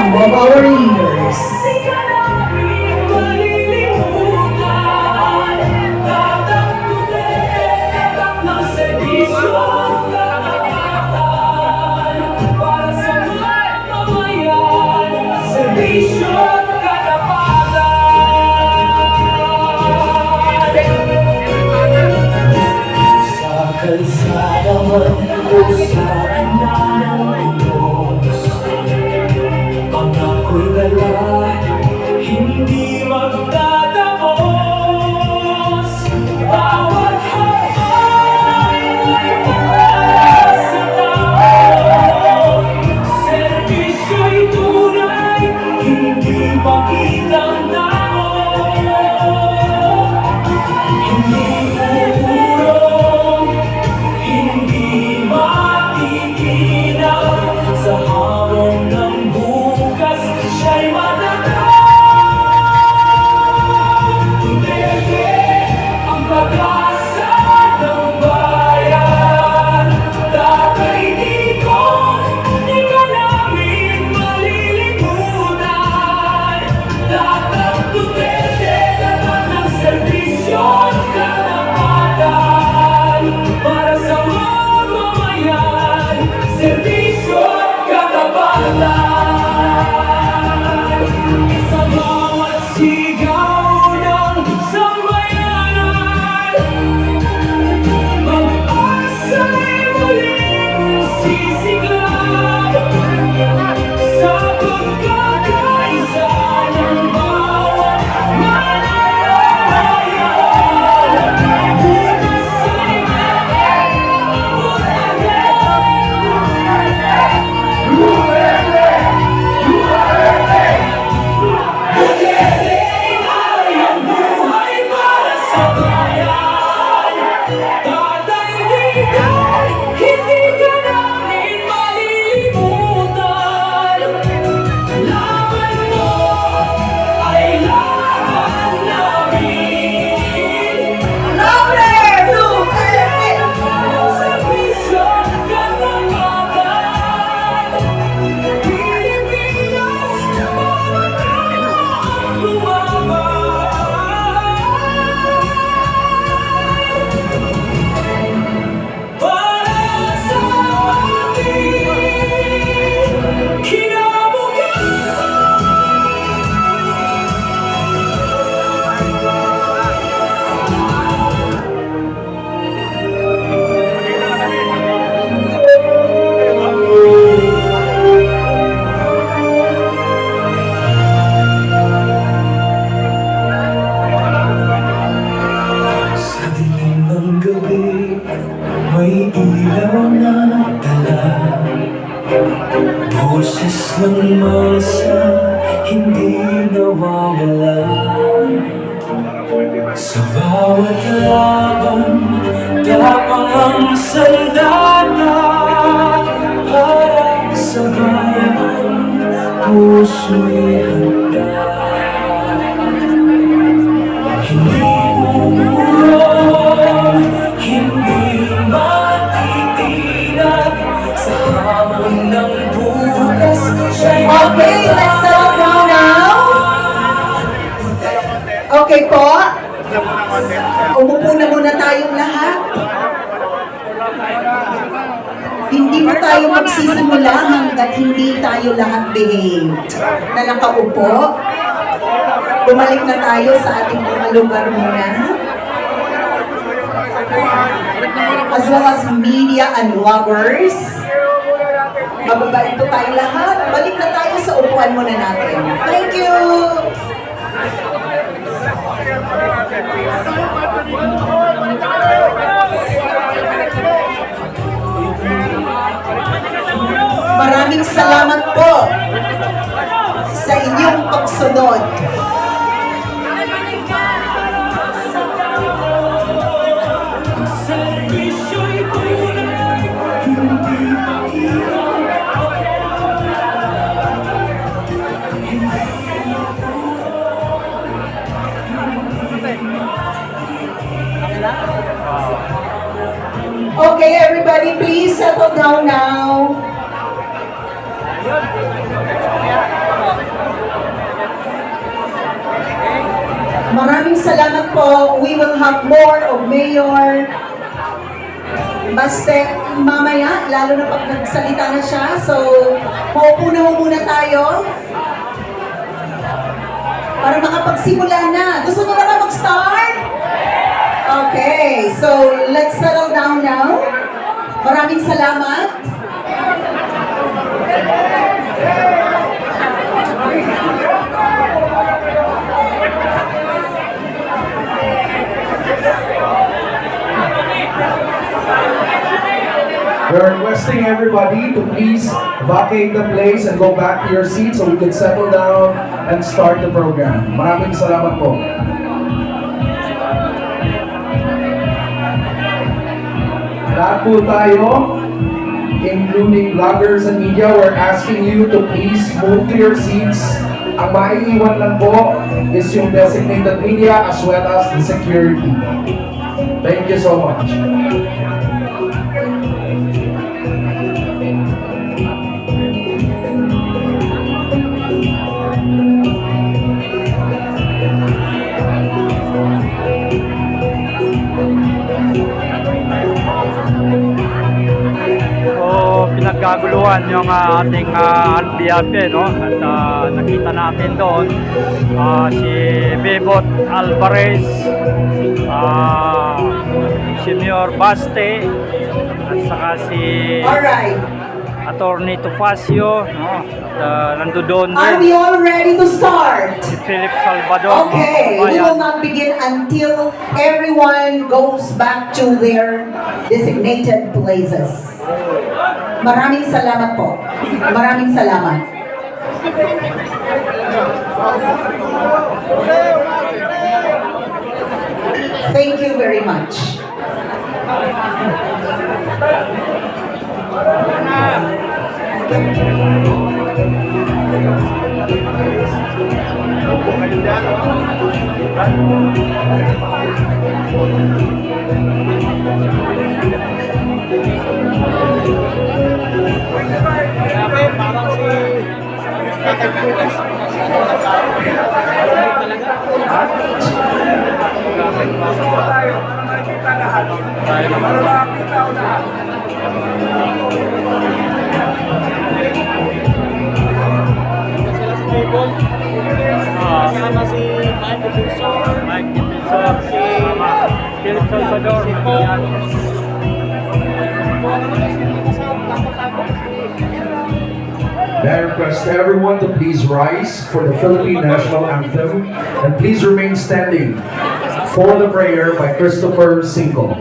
some of our leaders. Kalsada man o sa anang ulos, ang ako'y dala, hindi magtatapos. Bawat hakbang ay para sa tao, serbisyo'y tunay, hindi pakitang tao. Hindi sa hamon ng bukas, siya'y matatag. Duterte ang pag-asa ng bayan. Tatay Digong, di ka namin malilimutan. Tatang Duterte, tapat ng serbisyo at katapatan. Para sa mamamayan, serbisyo sa bawat sigaw ng sambayanan, mag-asa'y muling sisiglab sa pagkakaisa ng bawat mananayan. Bukas ay maabot agad. Tatay Digong, hindi ka namin malilimutan. Laban mo ay laban namin. Louder! Serbisyo at katapatan. Pilipinas, mamamayan ang lumaban. Para sa ating kinabukasan. Sa dilim ng gabi, may ilaw na dala. Boses ng masa, hindi nawawala. Sa bawat laban, tapang ang sandata. Para sa bayan, puso'y handa. Hindi umurong, hindi matitinag sa hamon ng bukas, siya'y Okay, let's settle down now. Okay po. Umupo na muna tayong lahat. Hindi po tayo magsisimula hanggat hindi tayo lahat behaved. Na nakaupo. Bumalik na tayo sa ating mga lugar muna. As well as media and vloggers. Mababait po tayo lahat. Balik na tayo sa upuan muna natin. Thank you! Maraming salamat po sa inyong pagsunod. Okay, everybody, please settle down now. po, we will have more of Mayor Baste mamaya, lalo na pag nagsalita na siya. So, maupo na muna tayo para makapagsimula na. Gusto mo na ba mag-start? Okay, so let's settle down now. Maraming salamat. We're requesting everybody to please vacate the place and go back to your seats so we can settle down and start the program. Maraming salamat po. Lahat po tayo, including vloggers and media, we're asking you to please move to your seats. Ang maiiwan lang po is yung designated media as well as the security. Thank you so much. So, pinaggaguluhan yung ating RBF, no? At nakita natin doon si Bebot Alvarez, si Mayor Baste, at saka si Alright. Attorney Topacio, no? At nando doon Are din we all ready to start? si Philip Salvador. Okay, we Kabayan. will not begin until everyone goes back to their designated places. Maraming salamat po. Maraming salamat. Thank you very much. Sama si Mike Defensor, si Philip Salvador, I request everyone to please rise for the Philippine National Anthem and please remain standing for the prayer by Christopher Cinco.